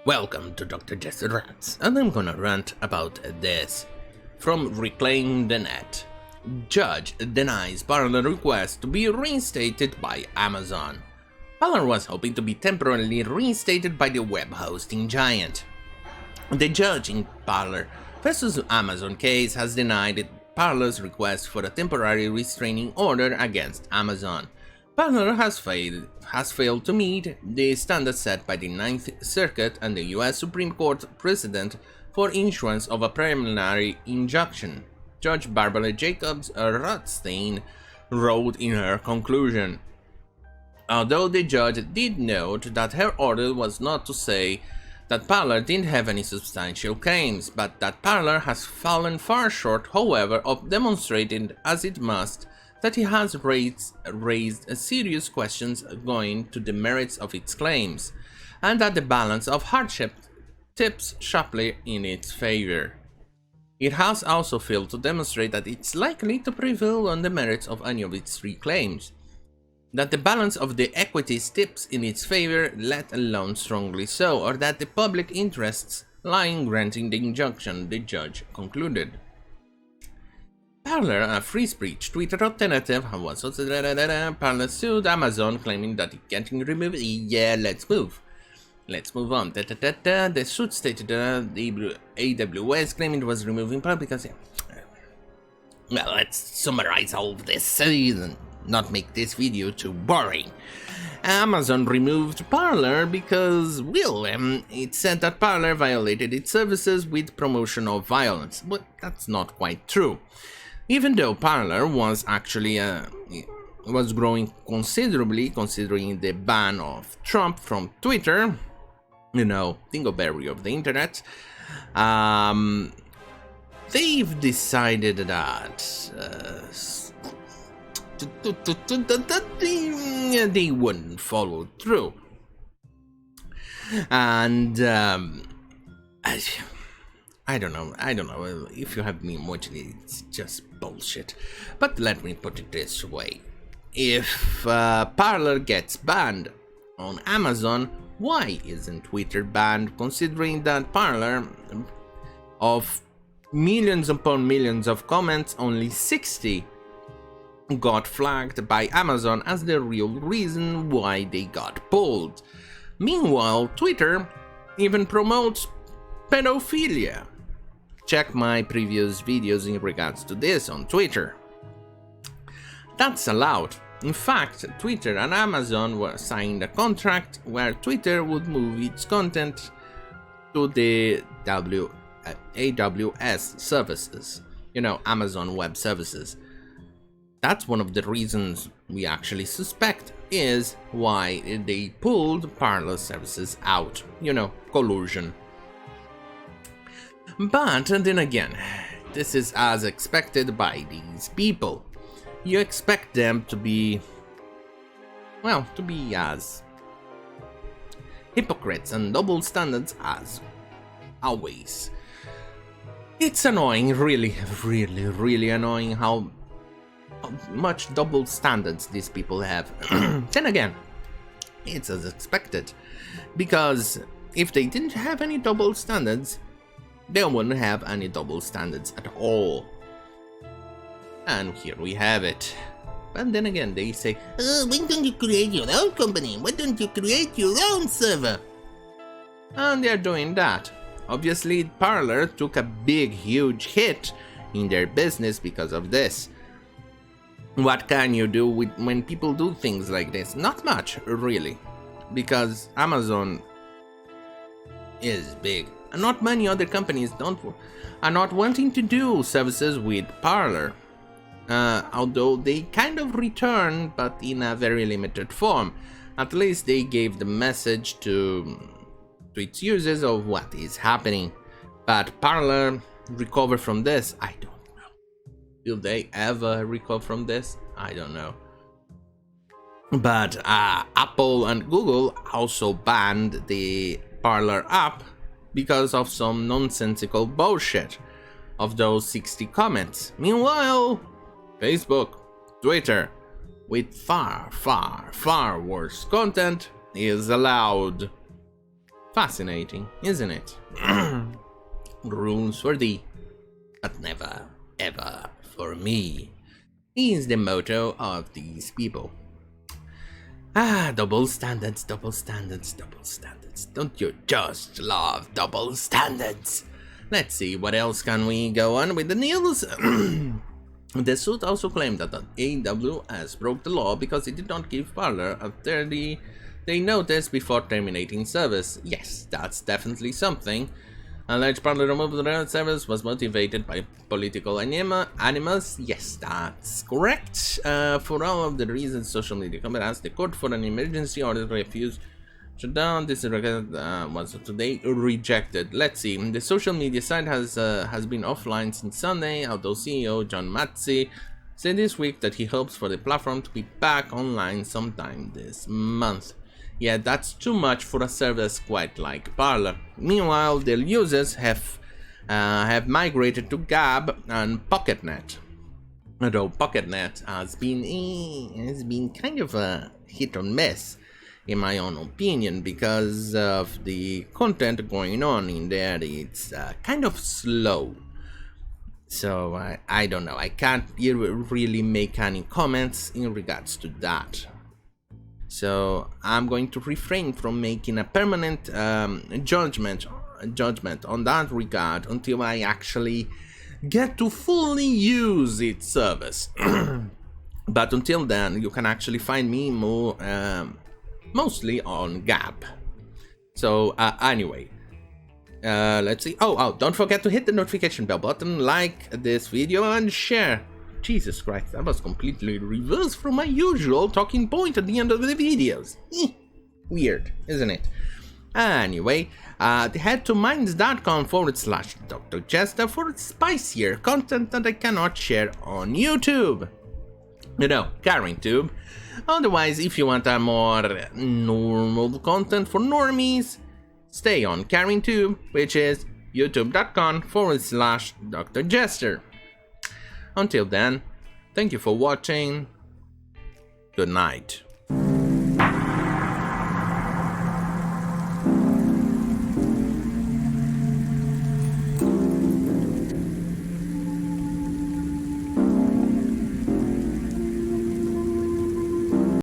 Welcome to Dr. Jester Rants, and I'm gonna rant about this. From Reclaim the Net. Judge denies Parler request to be reinstated by Amazon. Parler was hoping to be temporarily reinstated by the web hosting giant. The judge in Parler vs. Amazon case has denied Parler's request for a temporary restraining order against Amazon. Parler has failed to meet the standards set by the Ninth Circuit and the US Supreme Court precedent for issuance of a preliminary injunction, Judge Barbara Jacobs Rothstein wrote in her conclusion. Although the judge did note that her order was not to say that Parler didn't have any substantial claims, but that Parler has fallen far short, however, of demonstrating, as it must, that he has raised serious questions going to the merits of its claims, and that the balance of hardship tips sharply in its favor. It has also failed to demonstrate that it's likely to prevail on the merits of any of its three claims, that the balance of the equities tips in its favor, let alone strongly so, or that the public interests lie in granting the injunction, the judge concluded. Parler, a free speech Twitter alternative, was also Parler sued Amazon, claiming that it getting removed. Yeah, let's move on. The suit stated the AWS claiming it was removing Parler because, well, let's summarize all of this so not make this video too boring. Amazon removed Parler because, well, it said that Parler violated its services with promotional violence, but that's not quite true. Even though Parler was actually was growing considerably, considering the ban of Trump from Twitter, you know, dingleberry of the internet, they've decided that they wouldn't follow through, and I don't know if you have been watching it, it's just bullshit. But let me put it this way. If Parler gets banned on Amazon, why isn't Twitter banned, considering that Parler, of millions upon millions of comments, only 60 got flagged by Amazon as the real reason why they got pulled? Meanwhile, Twitter even promotes pedophilia. Check my previous videos in regards to this on Twitter. That's allowed. In fact, Twitter and Amazon were signed a contract where Twitter would move its content to the AWS services, you know, Amazon Web Services. That's one of the reasons we actually suspect is why they pulled Parler services out, you know, collusion. But then again, this is as expected by these people. You expect them to be, well, to be as hypocrites and double standards as always. It's annoying, really annoying how much double standards these people have. Then again, it's as expected, because if they didn't have any double standards, they wouldn't have any double standards at all. And here we have it. But then again, they say, why don't you create your own company? Why don't you create your own server? And they're doing that. Obviously, Parler took a huge hit in their business because of this. What can you do when people do things like this? Not much, really. Because Amazon is big. And not many other companies are not wanting to do services with Parler, although they kind of return, but in a very limited form. At least they gave the message to its users of what is happening. But Parler recover from this? I don't know. Will they ever recover from this? I don't know. But Apple and Google also banned the Parler app because of some nonsensical bullshit of those 60 comments. Meanwhile, Facebook, Twitter, with far worse content, is allowed. Fascinating, isn't it? Rules for thee, but never, ever for me, is the motto of these people. Double standards, double standards, double standards. Don't you just love double standards? Let's see, what else can we go on with the news? The suit also claimed that the AWS broke the law because it did not give Parler a 30-day notice before terminating service. Yes, that's definitely something. Alleged Parler removal of the service was motivated by political animus. Yes, that's correct. For all of the reasons social media company asked the court for an emergency order to refuse shut down. This record was today rejected. Let's see. The social media site has been offline since Sunday, although CEO John Matzi said this week that he hopes for the platform to be back online sometime this month. Yeah, that's too much for a service quite like Parler. Meanwhile, the users have migrated to Gab and PocketNet. Although PocketNet has been kind of a hit or miss, in my own opinion, because of the content going on in there. It's kind of slow. So I don't know. I can't really make any comments in regards to that. So I'm going to refrain from making a permanent judgment on that regard until I actually get to fully use its service. But until then, you can actually find me mostly on Gab. So anyway, let's see. Oh, don't forget to hit the notification bell button, like this video, and share. Jesus Christ, that was completely reversed from my usual talking point at the end of the videos. Weird, isn't it? Anyway, head to minds.com/Dr. Jester for spicier content that I cannot share on YouTube. You know, CarringTube. Otherwise, if you want a more normal content for normies, stay on CarringTube, which is youtube.com/Dr. Jester. Until then, thank you for watching. Good night.